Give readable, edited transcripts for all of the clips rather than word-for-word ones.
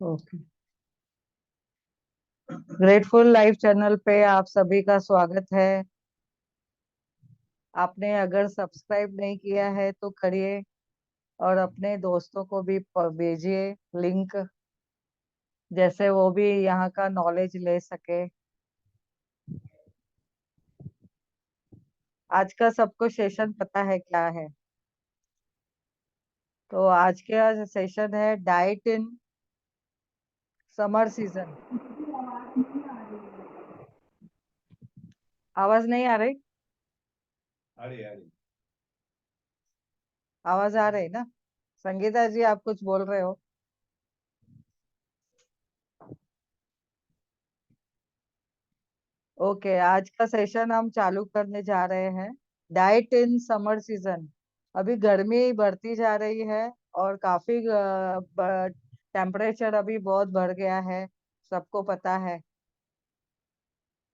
Okay. Grateful life channel पे आप सभी का स्वागत है। आपने अगर सब्सक्राइब नहीं किया है तो करिए और अपने दोस्तों को भी भेजिए लिंक, जैसे वो भी यहाँ का नॉलेज ले सके। आज का सबको सेशन पता है क्या है? तो आज का सेशन है डाइट इन समर सीजन। आवाज नहीं आ रही? अरे आवाज आ रही ना? संगीता जी, आप कुछ बोल रहे हो? ओके, आज का सेशन हम चालू करने जा रहे हैं। Diet in summer season. अभी गर्मी बढ़ती जा रही है और काफी टेम्परेचर अभी बहुत बढ़ गया है, सबको पता है।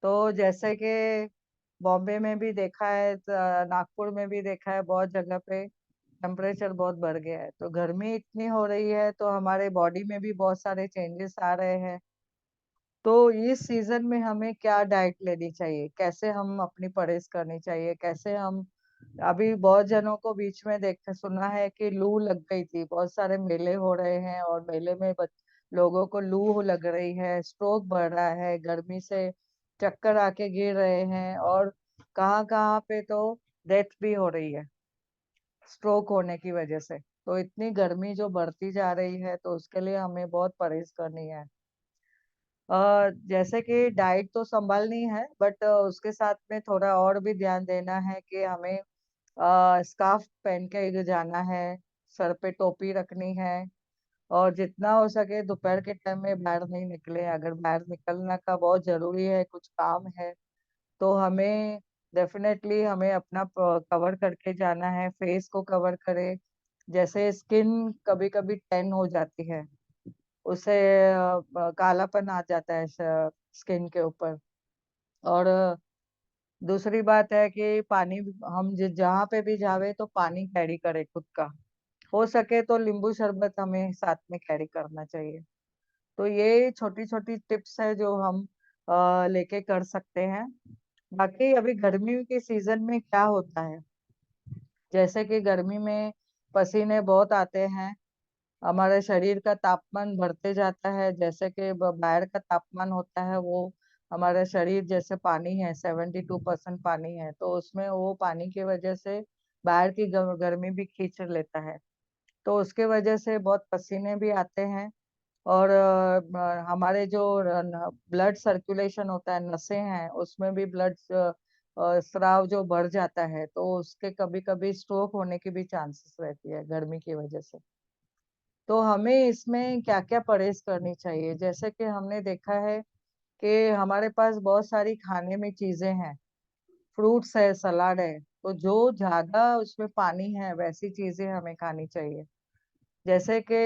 तो जैसे कि बॉम्बे में भी देखा है, नागपुर में भी देखा है, बहुत जगह पे टेम्परेचर बहुत बढ़ गया है। तो गर्मी इतनी हो रही है तो हमारे बॉडी में भी बहुत सारे चेंजेस आ रहे हैं। तो इस सीजन में हमें क्या डाइट लेनी चाहिए, कैसे हम अपनी परहेज करनी चाहिए, कैसे हम। अभी बहुत जनों को बीच में देख सुना है कि लू लग गई थी, बहुत सारे मेले हो रहे हैं और मेले में लोगों को लू लग रही है, स्ट्रोक बढ़ रहा है, गर्मी से चक्कर आके गिर रहे हैं, और कहाँ कहाँ पे तो डेथ भी हो रही है स्ट्रोक होने की वजह से। तो इतनी गर्मी जो बढ़ती जा रही है तो उसके लिए हमें बहुत परहेज करनी है। जैसे कि डाइट तो संभालनी है, बट उसके साथ में थोड़ा और भी ध्यान देना है कि हमें स्कार्फ पहन के जाना है, सर पे टोपी रखनी है, और जितना हो सके दोपहर के टाइम में बाहर नहीं निकले। अगर बाहर निकलना का बहुत जरूरी है, कुछ काम है, तो हमें डेफिनेटली हमें अपना कवर करके जाना है, फेस को कवर करे। जैसे स्किन कभी कभी टैन हो जाती है, उससे कालापन आ जाता है स्किन के ऊपर। और दूसरी बात है कि पानी, हम जहाँ पे भी जावे तो पानी कैरी करे खुद का। हो सके तो नींबू शरबत हमें साथ में कैरी करना चाहिए। तो ये छोटी छोटी टिप्स है जो हम लेके कर सकते हैं। बाकी अभी गर्मी के सीजन में क्या होता है, जैसे कि गर्मी में पसीने बहुत आते हैं, हमारे शरीर का तापमान बढ़ते जाता है। जैसे कि बाहर का तापमान होता है वो, हमारा शरीर जैसे पानी है, 72% पानी है, तो उसमें वो पानी की वजह से बाहर की गर्मी भी खींच लेता है। तो उसके वजह से बहुत पसीने भी आते हैं। और हमारे जो ब्लड सर्कुलेशन होता है, नसें हैं, उसमें भी ब्लड स्राव जो बढ़ जाता है, तो उसके कभी कभी स्ट्रोक होने की भी चांसेस रहती है गर्मी की वजह से। तो हमें इसमें क्या क्या परहेज करनी चाहिए, जैसे कि हमने देखा है कि हमारे पास बहुत सारी खाने में चीजें हैं, फ्रूट्स है, सलाद है, तो जो ज्यादा उसमें पानी है वैसी चीजें हमें खानी चाहिए। जैसे कि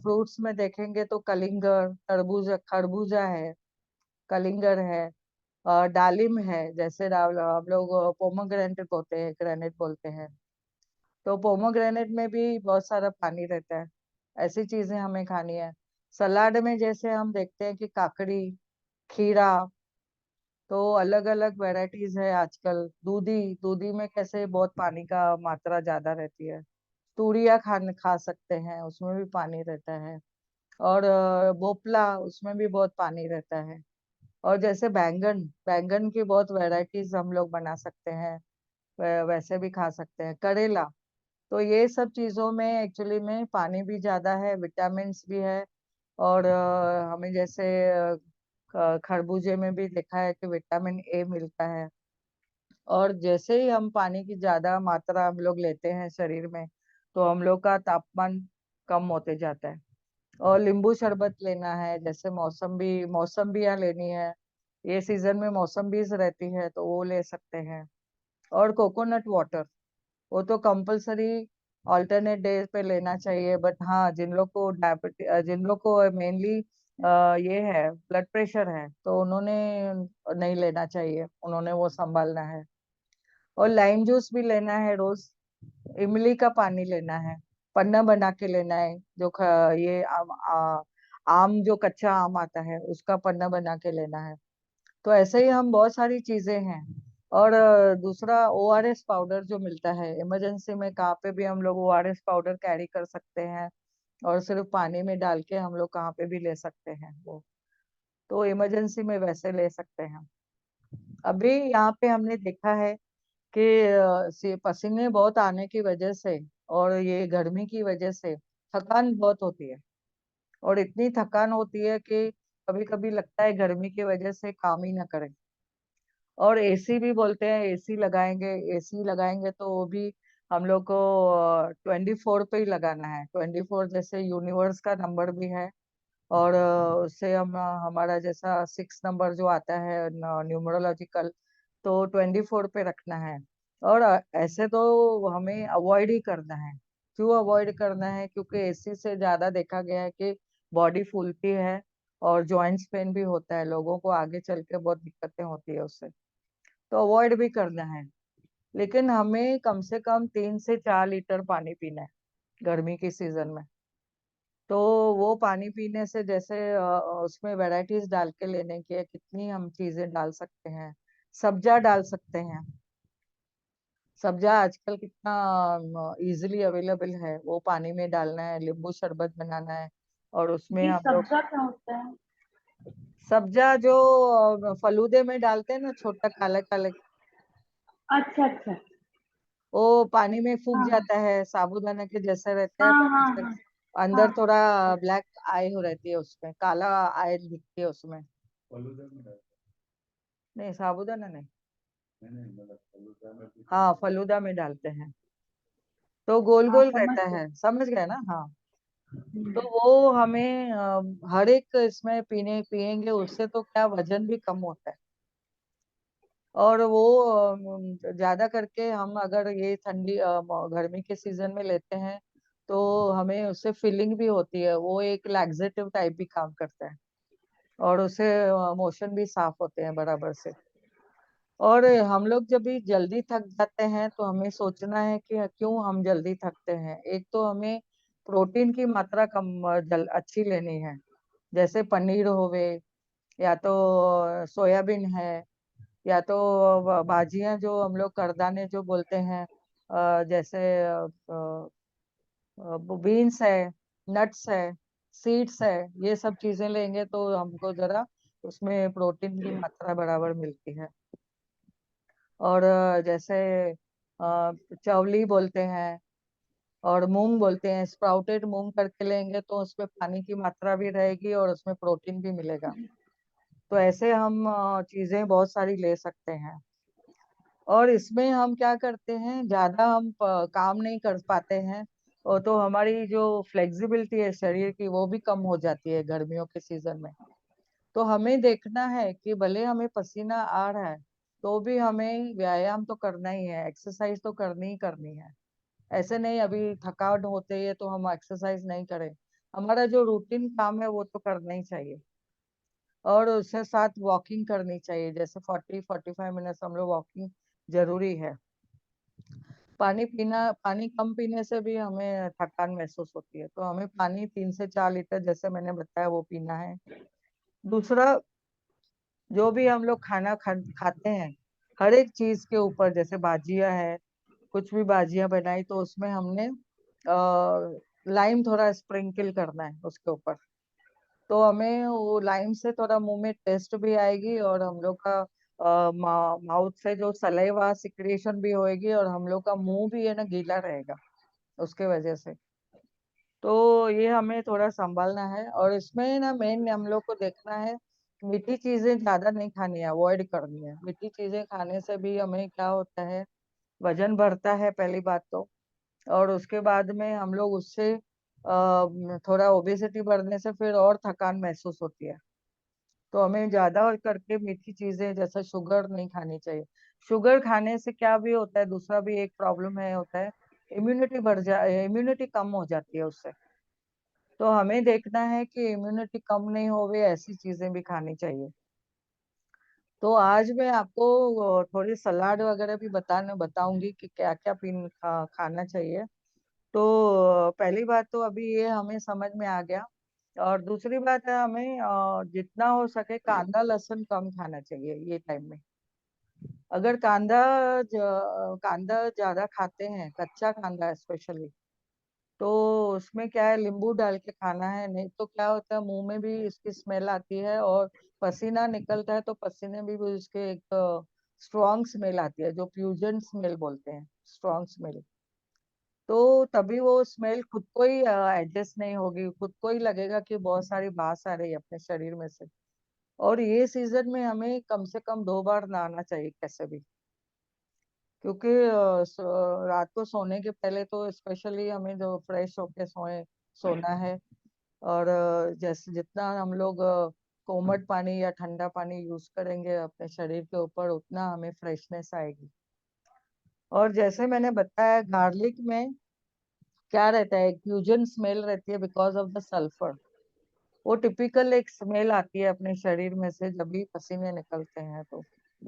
फ्रूट्स में देखेंगे तो कलिंगर, तरबूज, खरबूजा है, कलिंगर है, दालिम है, जैसे हम लोग पोमोग्रेनेट बोलते हैं, ग्रेनेट बोलते हैं। तो पोमोग्रेनेट में भी बहुत सारा पानी रहता है, ऐसी चीजें हमें खानी है। सलाद में जैसे हम देखते हैं कि काकड़ी, खीरा, तो अलग अलग वैरायटीज है आजकल। दूधी, दूधी में कैसे बहुत पानी का मात्रा ज्यादा रहती है। तूरिया खा सकते हैं, उसमें भी पानी रहता है। और बोपला, उसमें भी बहुत पानी रहता है। और जैसे बैंगन, बैंगन की बहुत वैरायटीज हम लोग बना सकते हैं, वैसे भी खा सकते हैं। करेला, तो ये सब चीजों में एक्चुअली में पानी भी ज्यादा है, विटामिन भी है। और हमें जैसे खरबूजे में भी देखा है कि विटामिन ए मिलता है। और जैसे ही हम पानी की ज्यादा मात्रा हम लोग लेते हैं शरीर में, तो हम लोग का तापमान कम होते जाता है। और नींबू शरबत लेना है, जैसे मौसम्बियाँ लेनी है, ये सीजन में मौसम्बीज रहती है तो वो ले सकते हैं। और कोकोनट वाटर, वो तो कंपलसरी ऑल्टरनेट डे पे लेना चाहिए। बट हाँ, जिन लोग को डायबिटीज, जिन लोग को मेनली ये है, ब्लड प्रेशर है, तो उन्होंने नहीं लेना चाहिए, उन्होंने वो संभालना है। और लाइम जूस भी लेना है रोज। इमली का पानी लेना है, पन्ना बना के लेना है। जो ये आम जो कच्चा आम आता है उसका पन्ना बना के लेना है। तो ऐसे ही हम बहुत सारी चीजें हैं। और दूसरा ओआरएस पाउडर जो मिलता है इमरजेंसी में, कहाँ पे भी हम लोग ओआरएस पाउडर कैरी कर सकते हैं, और सिर्फ पानी में डाल के हम लोग कहाँ पे भी ले सकते हैं वो। तो इमरजेंसी में वैसे ले सकते हैं। अभी यहाँ पे हमने देखा है कि पसीने बहुत आने की वजह से और ये गर्मी की वजह से थकान बहुत होती है। और इतनी थकान होती है कि कभी कभी लगता है गर्मी की वजह से काम ही ना करें। और एसी भी बोलते हैं, एसी लगाएंगे, एसी लगाएंगे तो वो भी हम लोग को 24 पे ही लगाना है। 24 जैसे यूनिवर्स का नंबर भी है। और उससे हम हमारा जैसा 6 नंबर जो आता है न्यूमरोलॉजिकल, तो 24 पे रखना है। और ऐसे तो हमें अवॉइड ही करना है। क्यों अवॉइड करना है? क्योंकि एसी से ज्यादा देखा गया है कि बॉडी फूलती है और जॉइंट्स पेन भी होता है, लोगों को आगे चल के बहुत दिक्कतें होती है उससे। तो अवॉइड भी करना है। लेकिन हमें कम से कम 3 से 4 लीटर पानी पीना है गर्मी की सीजन में। तो वो पानी पीने से जैसे उसमें वैरायटीज डाल के लेने की है, कितनी हम चीजें डाल सकते हैं। सब्जा डाल सकते हैं। सब्जा आजकल कितना इजीली अवेलेबल है, वो पानी में डालना है, नींबू शरबत बनाना है। और उसमें जी, हम लोग सब्जा क्या होता है? सब्जा जो फलूदे में डालते हैं ना, छोटा काले काले, अच्छा अच्छा। वो पानी में फूक हाँ जाता है, साबूदाना के जैसे रहता है हाँ बट हाँ उसके हाँ अंदर हाँ। थोड़ा ब्लैक आई हो रहती है, उसमें काला आई दिखती है उसमें। फलूदा में डालते नहीं, साबूदाना नहीं। हैं। नहीं मतलब फलूदा में भी हाँ, फलूदा में डालते हैं। तो गोल हाँ गोल समझ रहता गए। है, समझ गए ना? हाँ। तो हम्म। वो हमें हर एक इसमें पीने पिएंगे, उससे तो क्या वजन भी कम होता है। और वो ज्यादा करके हम अगर ये ठंडी गर्मी के सीजन में लेते हैं तो हमें उससे फीलिंग भी होती है, वो एक लैक्सेटिव टाइप भी काम करता है। और उससे मोशन भी साफ होते हैं बराबर से। और हम लोग जब भी जल्दी थक जाते हैं तो हमें सोचना है कि क्यों हम जल्दी थकते हैं। एक तो हमें प्रोटीन की मात्रा कम अच्छी लेनी है। जैसे पनीर होवे, या तो सोयाबीन है, या तो भाजियां जो हम लोग करदाने जो बोलते हैं, जैसे बीन्स है, नट्स है, सीड्स है। ये सब चीजें लेंगे तो हमको जरा उसमें प्रोटीन की मात्रा बराबर मिलती है। और जैसे चवली बोलते हैं और मूंग बोलते हैं, स्प्राउटेड मूंग करके लेंगे तो उसमें पानी की मात्रा भी रहेगी और उसमें प्रोटीन भी मिलेगा। तो ऐसे हम चीजें बहुत सारी ले सकते हैं। और इसमें हम क्या करते हैं, ज्यादा हम काम नहीं कर पाते हैं, और तो हमारी जो फ्लेक्सिबिलिटी है शरीर की वो भी कम हो जाती है गर्मियों के सीजन में। तो हमें देखना है कि भले हमें पसीना आ रहा है तो भी हमें व्यायाम तो करना ही है, एक्सरसाइज तो करनी ही करनी है। ऐसे नहीं अभी थकावट होते है तो हम एक्सरसाइज नहीं करें। हमारा जो रूटीन काम है वो तो करना ही चाहिए। और उसके साथ वॉकिंग करनी चाहिए, जैसे 40-45 मिनट्स हम लोग वॉकिंग जरूरी है। पानी कम पीने से भी हमें थकान महसूस होती है, तो हमें पानी 3 से 4 लीटर जैसे मैंने बताया वो पीना है। दूसरा, जो भी हम लोग खाते हैं, हर एक चीज के ऊपर, जैसे भाजिया है, कुछ भी भाजिया बनाई तो उसमें हमने लाइम थोड़ा स्प्रिंकल करना है उसके ऊपर। तो हमें वो लाइम से थोड़ा मुंह में टेस्ट भी आएगी, और हम लोग का माउथ से जो सलाइवा सिक्रेशन भी होएगी, और हम लोग का मुंह भी है ना गीला रहेगा उसके वजह से। तो ये हमें थोड़ा संभालना है। और इसमें ना मेन हम लोग को देखना है, मीठी चीजें ज्यादा नहीं खानी है, अवॉइड करनी है। मीठी चीजें खाने से भी हमें क्या होता है, वजन बढ़ता है पहली बात तो। और उसके बाद में हम लोग उससे थोड़ा ओबेसिटी बढ़ने से फिर और थकान महसूस होती है। तो हमें ज्यादा और करके मीठी चीजें जैसे शुगर नहीं खानी चाहिए। शुगर खाने से क्या भी होता है, दूसरा भी एक प्रॉब्लम है होता है, इम्यूनिटी कम हो जाती है उससे। तो हमें देखना है कि इम्यूनिटी कम नहीं होवे, ऐसी चीजें भी खानी चाहिए। तो आज मैं आपको थोड़ी सलाद वगैरह भी बताऊंगी कि क्या क्या खाना चाहिए। तो पहली बात तो अभी ये हमें समझ में आ गया और दूसरी बात है, हमें जितना हो सके कांदा लहसुन कम खाना चाहिए ये टाइम में। अगर कांदा ज्यादा खाते हैं, कच्चा कांदा स्पेशली, तो उसमें क्या है, नींबू डाल के खाना है। नहीं तो क्या होता है, मुंह में भी इसकी स्मेल आती है, और पसीना निकलता है तो पसीने में भी इसके एक स्ट्रॉन्ग स्मेल आती है, जो फ्यूजन स्मेल बोलते हैं, स्ट्रॉन्ग स्मेल। तो तभी वो स्मेल खुद को ही एडजस्ट नहीं होगी, खुद को ही लगेगा कि बहुत सारी बास आ रही है अपने शरीर में से। और ये सीजन में हमें कम से कम 2 बार नहाना चाहिए कैसे भी, क्योंकि रात को सोने के पहले तो स्पेशली हमें जो फ्रेश होके सोना है। और जैसे जितना हम लोग कोमट पानी या ठंडा पानी यूज करेंगे अपने शरीर के ऊपर, उतना हमें फ्रेशनेस आएगी। और जैसे मैंने बताया, गार्लिक में क्या रहता है, फ्यूजन स्मेल रहती है बिकॉज ऑफ द सल्फर। वो टिपिकल एक स्मेल आती है अपने शरीर में से जब भी पसीने निकलते हैं। तो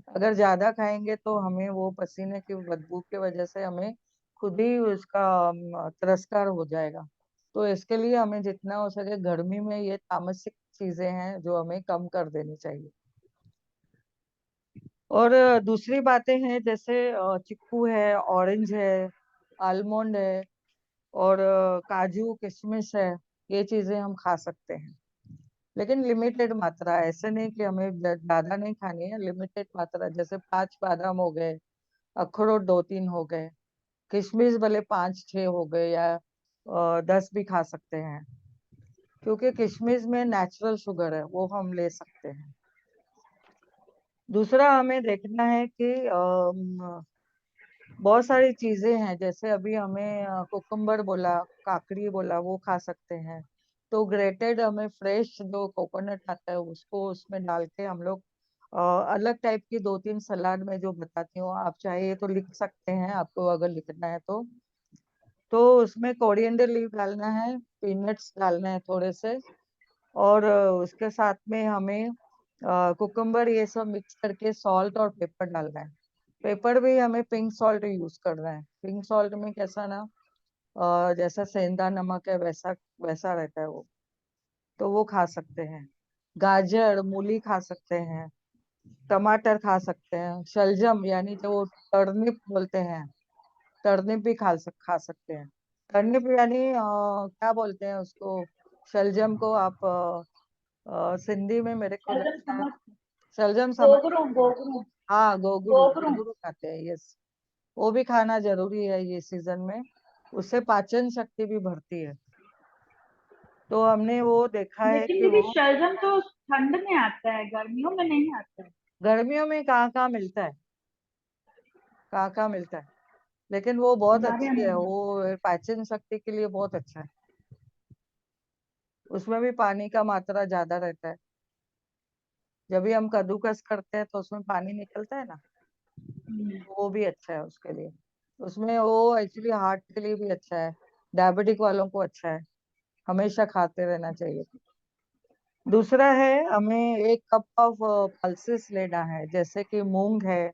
अगर ज्यादा खाएंगे तो हमें वो पसीने की बदबू की वजह से हमें खुद ही उसका तिरस्कार हो जाएगा। तो इसके लिए हमें जितना हो सके गर्मी में ये तामसिक चीजें हैं जो हमें कम कर देनी चाहिए। और दूसरी बातें हैं, जैसे चिक्कू है, ऑरेंज है, आलमंड है, और काजू किशमिश है। ये चीजें हम खा सकते हैं, लेकिन लिमिटेड मात्रा। ऐसे नहीं कि हमें ज्यादा नहीं खानी है, लिमिटेड मात्रा। जैसे 5 बादाम हो गए, अखरोट 2-3 हो गए, किशमिश भले 5-6 हो गए, या 10 भी खा सकते हैं, क्योंकि किशमिश में नेचुरल शुगर है, वो हम ले सकते हैं। दूसरा हमें देखना है कि बहुत सारी चीजें हैं, जैसे अभी हमें कुकुम्बर बोला, काकड़ी बोला, वो खा सकते हैं। तो ग्रेटेड हमें फ्रेश जो कोकोनट आता है उसको उसमें डाल के हम लोग अलग टाइप की 2-3 सलाद में जो बताती हूँ, आप चाहे तो लिख सकते हैं, आपको अगर लिखना है तो उसमें कोरिएंडर लीव डालना है, पीनट्स डालना है थोड़े से, और उसके साथ में हमें कुकुम्बर ये सब मिक्स करके सॉल्ट और पेपर डालना है। पेपर भी हमें पिंक सॉल्ट यूज करना है। पिंक सॉल्ट में कैसा ना, जैसा सेंधा नमक है वैसा वैसा रहता है वो। तो वो खा सकते हैं। गाजर मूली खा सकते हैं, टमाटर खा सकते हैं, शलजम यानी जो वो टर्निप बोलते हैं, टर्निप भी खा सकते हैं। टर्निप यानी क्या बोलते हैं उसको, शलजम को आप सिंधी में मेरे को शलजम लगता है, समझ, शलजम समझ। गोगरू गोगरू हाँ, गोगरू गोगरू। गोगरू खाते हैं, यस। वो भी खाना जरूरी है ये सीजन में, उससे पाचन शक्ति भी बढ़ती है। तो हमने वो देखा है लेकिन कि दीदी वो शलजम तो ठंड में आता है, गर्मियों में नहीं आता है। गर्मियों में कहाँ कहाँ मिलता है, कहाँ कहाँ मिलता है, लेकिन वो बहुत हमारे यहाँ अच्छी है, नहीं आता। वो पाचन शक्ति के लिए बहुत अच्छा है। उसमें भी पानी का मात्रा ज्यादा रहता है। जब भी हम कद्दूकस करते हैं तो उसमें पानी निकलता है ना, तो वो भी अच्छा है उसके लिए। उसमें वो एक्चुअली हार्ट के लिए भी अच्छा है, डायबिटिक वालों को अच्छा है, हमेशा खाते रहना चाहिए। दूसरा है, हमें 1 कप ऑफ पल्सेस लेना है, जैसे कि मूंग है,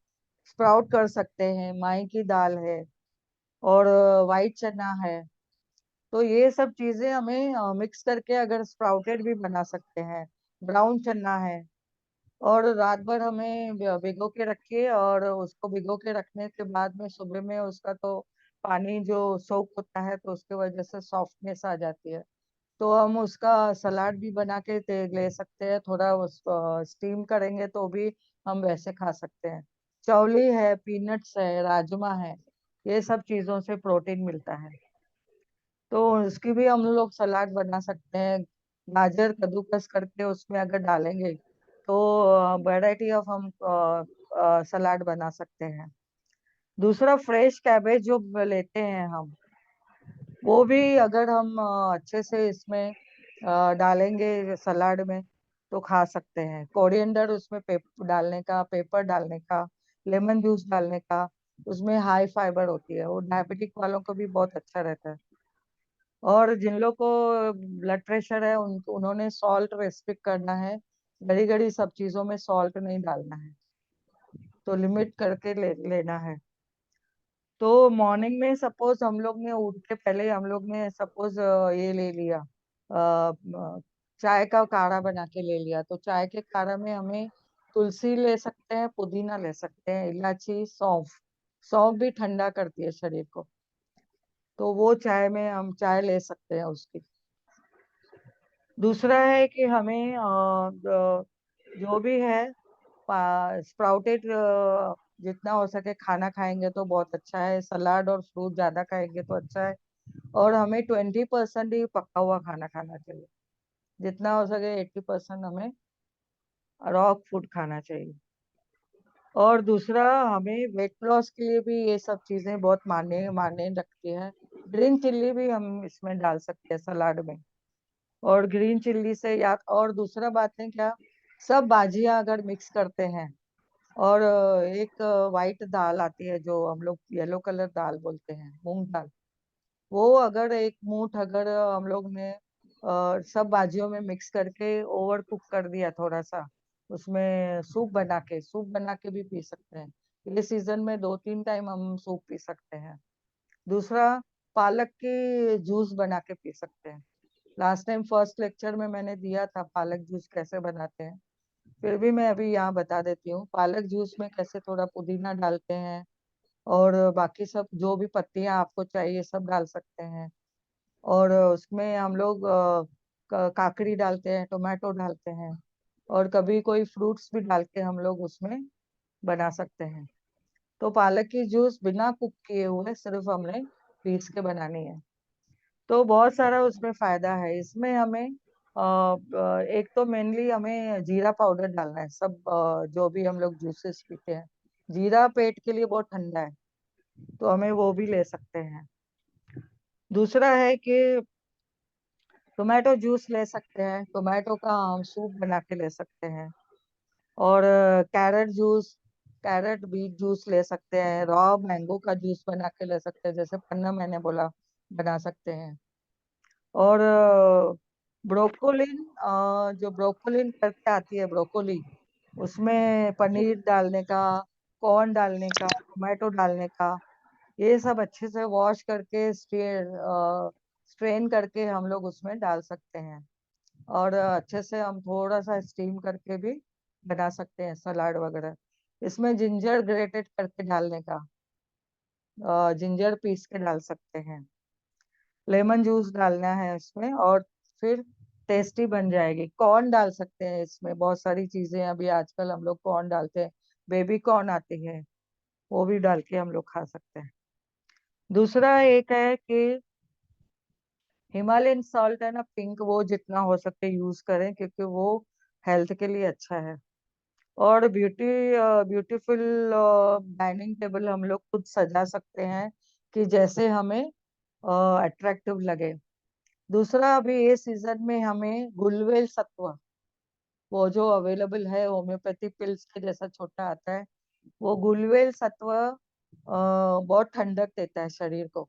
स्प्राउट कर सकते हैं, माई की दाल है, और वाइट चना है। तो ये सब चीजें हमें मिक्स करके अगर स्प्राउटेड भी बना सकते हैं। ब्राउन चना है, और रात भर हमें भिगो के रखिए, और उसको भिगो के रखने के बाद में सुबह में उसका तो पानी जो सोक होता है, तो उसके वजह से सॉफ्टनेस आ जाती है। तो हम उसका सलाद भी बना के ले सकते हैं, थोड़ा उसको स्टीम करेंगे तो भी हम वैसे खा सकते हैं। चौली है, पीनट्स है, राजमा है, ये सब चीजों से प्रोटीन मिलता है। तो उसकी भी हम लोग सलाद बना सकते हैं। गाजर कद्दूकस करके उसमें अगर डालेंगे तो वैरायटी ऑफ हम सलाद बना सकते हैं। दूसरा, फ्रेश कैबेज जो लेते हैं हम, वो भी अगर हम अच्छे से इसमें डालेंगे सलाद में तो खा सकते हैं। कोरिएंडर उसमें डालने का, पेपर डालने का, लेमन जूस डालने का, उसमें हाई फाइबर होती है, वो डायबिटिक वालों को भी बहुत अच्छा रहता है। और जिन लोग को ब्लड प्रेशर है उन्होंने सॉल्ट रेस्ट्रिक्ट करना है, घड़ी घड़ी सब चीजों में सॉल्ट नहीं डालना है, तो लिमिट करके लेना है। तो मॉर्निंग में सपोज हम लोग ने उठ के पहले हम लोग ने सपोज ये ले लिया, चाय का काढ़ा बना के ले लिया, तो चाय के काढ़ा में हमें तुलसी ले सकते हैं, पुदीना ले सकते हैं, इलायची, सौंफ। सौंफ भी ठंडा करती है शरीर को, तो वो चाय में हम चाय ले सकते हैं उसकी। दूसरा है कि हमें जो भी है स्प्राउटेड जितना हो सके खाना खाएंगे तो बहुत अच्छा है। सलाद और फ्रूट ज्यादा खाएंगे तो अच्छा है। और हमें 20% ही पका हुआ खाना खाना चाहिए। जितना हो सके 80% हमें रॉ फूड खाना चाहिए। और दूसरा, हमें वेट लॉस के लिए भी ये सब चीजें बहुत मायने मायने रखती है। ग्रीन चिल्ली भी हम इसमें डाल सकते हैं सलाद में। और ग्रीन चिल्ली से याद, और दूसरा बात है क्या, सब भाजियां अगर मिक्स करते हैं, और एक वाइट दाल आती है जो हम लोग येलो कलर दाल बोलते हैं, मूंग दाल, वो अगर एक मुठ अगर हम लोग ने सब भाजियों में मिक्स करके ओवर कुक कर दिया थोड़ा सा, उसमें सूप बना के भी पी सकते हैं। ये सीजन में 2-3 टाइम हम सूप पी सकते हैं। दूसरा, पालक की जूस बना के पी सकते हैं। लास्ट टाइम फर्स्ट लेक्चर में मैंने दिया था पालक जूस कैसे बनाते हैं, फिर भी मैं अभी यहाँ बता देती हूँ। पालक जूस में कैसे थोड़ा पुदीना डालते हैं, और बाकी सब जो भी पत्तियां आपको चाहिए सब डाल सकते हैं। और उसमें हम लोग काकड़ी डालते हैं, टोमेटो डालते हैं, और कभी कोई फ्रूट्स भी डाल के हम लोग उसमें बना सकते हैं। तो पालक की जूस बिना कुक किए हुए सिर्फ हमने पीस के बनानी है। तो बहुत सारा उसमें फायदा है। इसमें हमें एक तो मेनली हमें जीरा पाउडर डालना है सब जो भी हम लोग जूसेस पीते हैं। जीरा पेट के लिए बहुत ठंडा है, तो हमें वो भी ले सकते हैं। दूसरा है कि टोमेटो जूस ले सकते हैं, टोमेटो का हम सूप बना के ले सकते हैं। और carrot juice, carrot beet juice ले सकते हैं। रॉ मैंगो का जूस बना के ले सकते हैं, जैसे पन्ना मैंने बोला, बना सकते हैं। और ब्रोकोलिन, जो ब्रोकोलिन करके आती है ब्रोकोली, उसमें पनीर डालने का, कॉर्न डालने का, टोमेटो डालने का, ये सब अच्छे से वॉश करके स्ट्रेन करके हम लोग उसमें डाल सकते हैं। और अच्छे से हम थोड़ा सा स्टीम करके भी बना सकते हैं सलाद वगैरह। इसमें जिंजर ग्रेटेड करके डालने का, जिंजर पीस के डाल सकते हैं। लेमन जूस डालना है इसमें, और फिर टेस्टी बन जाएगी। कॉर्न डाल सकते हैं इसमें, बहुत सारी चीजें अभी आजकल हम लोग कॉर्न डालते हैं। बेबी कॉर्न आती है, वो भी डाल के हम लोग खा सकते हैं। दूसरा एक है कि हिमालयन सॉल्ट है ना, पिंक, वो जितना हो सके यूज करें, क्योंकि वो हेल्थ के लिए अच्छा है। और ब्यूटीफुल डाइनिंग टेबल हम लोग खुद सजा सकते हैं कि जैसे हमें अट्रैक्टिव लगे। दूसरा, अभी ये सीजन में हमें गुलवेल सत्व, वो जो अवेलेबल है होम्योपैथी पिल्स के जैसा छोटा आता है, वो गुलवेल सत्व बहुत ठंडक देता है शरीर को।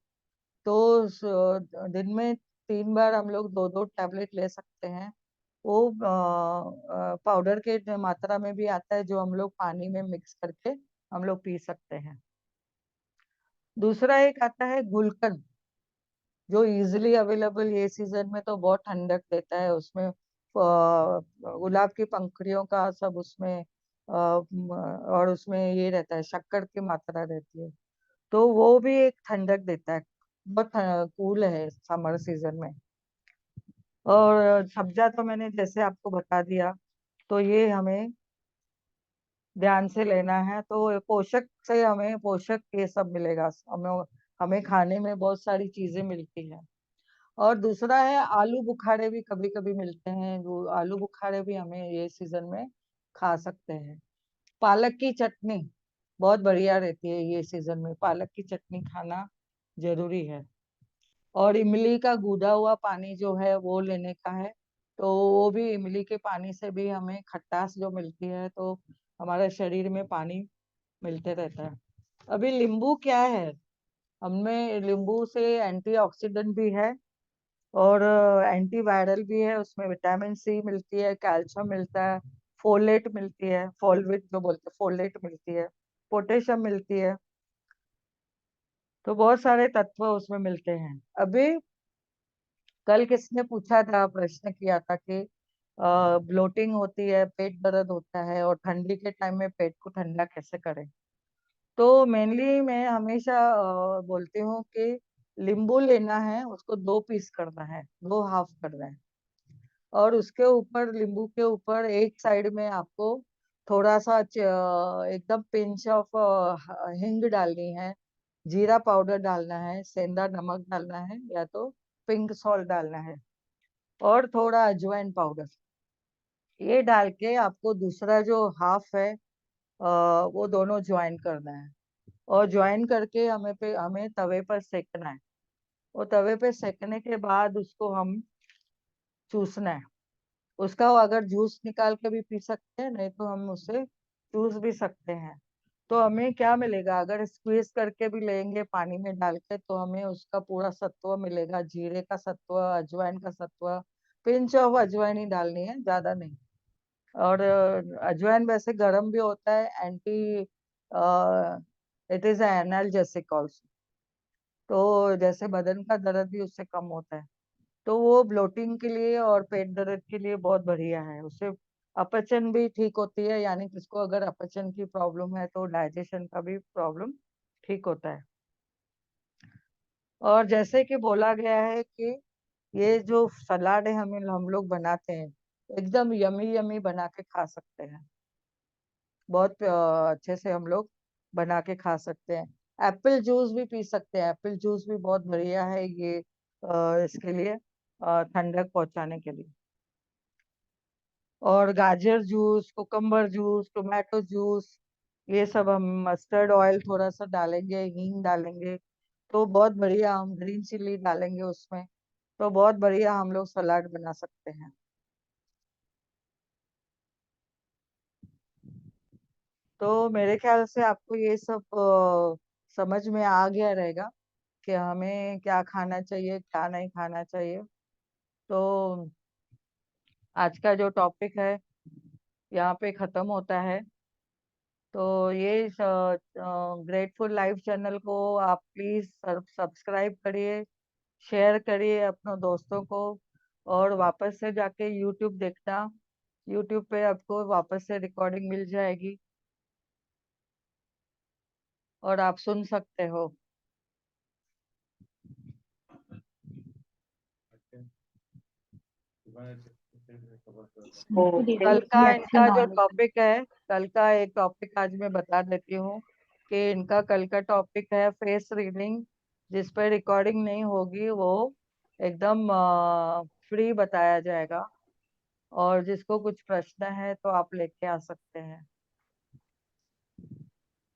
तो दिन में 3 बार हम लोग 2-2 टैबलेट ले सकते हैं। वो पाउडर के मात्रा में भी आता है, जो हम लोग पानी में मिक्स करके हम लोग पी सकते हैं। दूसरा एक आता है गुलकंद, जो इजीली अवेलेबल ये सीजन में, तो बहुत ठंडक देता है। उसमें गुलाब की पंखुड़ियों का सब उसमें और उसमें ये रहता है, शक्कर की मात्रा रहती है, तो वो भी एक ठंडक देता है। बहुत कूल है समर सीजन में। और सब्जा तो मैंने जैसे आपको बता दिया, तो ये हमें ध्यान से लेना है। तो पोषक से हमें पोषक ये सब मिलेगा हमें। हमें खाने में बहुत सारी चीजें मिलती हैं। और दूसरा है आलू बुखारे भी कभी कभी मिलते हैं, वो आलू बुखारे भी हमें ये सीजन में खा सकते हैं। पालक की चटनी बहुत बढ़िया रहती है ये सीजन में, पालक की चटनी खाना जरूरी है। और इमली का गूदा हुआ पानी जो है वो लेने का है। तो वो भी इमली के पानी से भी हमें खटास जो मिलती है, तो हमारे शरीर में पानी मिलते रहता है। अभी नींबू क्या है, हमें नींबू से एंटीऑक्सीडेंट भी है, और एंटीवायरल भी है। उसमें विटामिन सी मिलती है, कैल्शियम मिलता है, फोलेट मिलती है, फोलवेट जो बोलते हैं, फोलेट मिलती है, पोटेशियम मिलती है। तो बहुत सारे तत्व उसमें मिलते हैं। अभी कल किसने पूछा था, प्रश्न किया था कि ब्लोटिंग होती है, पेट दर्द होता है, और ठंडी के टाइम में पेट को ठंडा कैसे करें। तो मेनली मैं हमेशा बोलती हूँ कि नींबू लेना है, उसको 2 पीस करना है, 2 हाफ करना है, और उसके ऊपर, नींबू के ऊपर एक साइड में आपको थोड़ा सा एकदम पिंच ऑफ हिंग डालनी है, जीरा पाउडर डालना है, सेंधा नमक डालना है, या तो पिंक सॉल्ट डालना है, और थोड़ा अजवाइन पाउडर। ये डाल के आपको दूसरा जो हाफ है वो दोनों ज्वाइन करना है, और ज्वाइन करके हमें तवे पर सेकना है। और तवे पे सेकने के बाद उसको हम चूसना है। उसका अगर जूस निकाल के भी पी सकते हैं, नहीं तो हम उसे चूस भी सकते हैं। तो हमें क्या मिलेगा, अगर स्क्वीज करके भी लेंगे पानी में डाल के, तो हमें उसका पूरा सत्व मिलेगा, जीरे का सत्व, अजवाइन का सत्व। पिंच ऑफ अजवाइन ही डालनी है, ज्यादा नहीं। और अजवाइन वैसे गर्म भी होता है, anti, it is analgesic also. तो जैसे बदन का दर्द भी उससे कम होता है। तो वो ब्लोटिंग के लिए और पेट दर्द के लिए बहुत बढ़िया है। उससे अपचन भी ठीक होती है, यानी किसको अगर अपचन की प्रॉब्लम है तो डाइजेशन का भी प्रॉब्लम ठीक होता है। और जैसे कि बोला गया है कि ये जो सलाद है हम लोग बनाते हैं, एकदम यमी यमी बना के खा सकते हैं। बहुत अच्छे से हम लोग बना के खा सकते हैं। एप्पल जूस भी पी सकते हैं, एप्पल जूस भी बहुत बढ़िया है ये इसके लिए, ठंडक पहुंचाने के लिए। और गाजर juice, cucumber juice, tomato juice, ये सब हम मस्टर्ड ऑयल थोड़ा सा डालेंगे, हींग डालेंगे, तो बहुत बढ़िया। हम ग्रीन चिल्ली डालेंगे उसमें, तो बहुत बढ़िया हम लोग सलाद बना सकते हैं। तो मेरे ख्याल से आपको ये सब समझ में आ गया रहेगा कि हमें क्या खाना चाहिए, क्या नहीं खाना चाहिए। तो आज का जो टॉपिक है यहाँ पे खत्म होता है। तो ये ग्रेटफुल लाइफ चैनल को आप प्लीज सब्सक्राइब करिए, शेयर करिए अपने दोस्तों को, और वापस से जाके यूट्यूब देखना। यूट्यूब पे आपको वापस से रिकॉर्डिंग मिल जाएगी, और आप सुन सकते हो। थैंक यू दीदी, कल का ये अच्छी इनका जो नॉलेज है। टॉपिक है, कल का एक टॉपिक आज मैं बता देती हूँ कि इनका कल का टॉपिक है फेस रीडिंग, जिस पर रिकॉर्डिंग नहीं होगी, वो एकदम फ्री बताया जाएगा। और जिसको कुछ प्रश्न है तो आप लेके आ सकते हैं।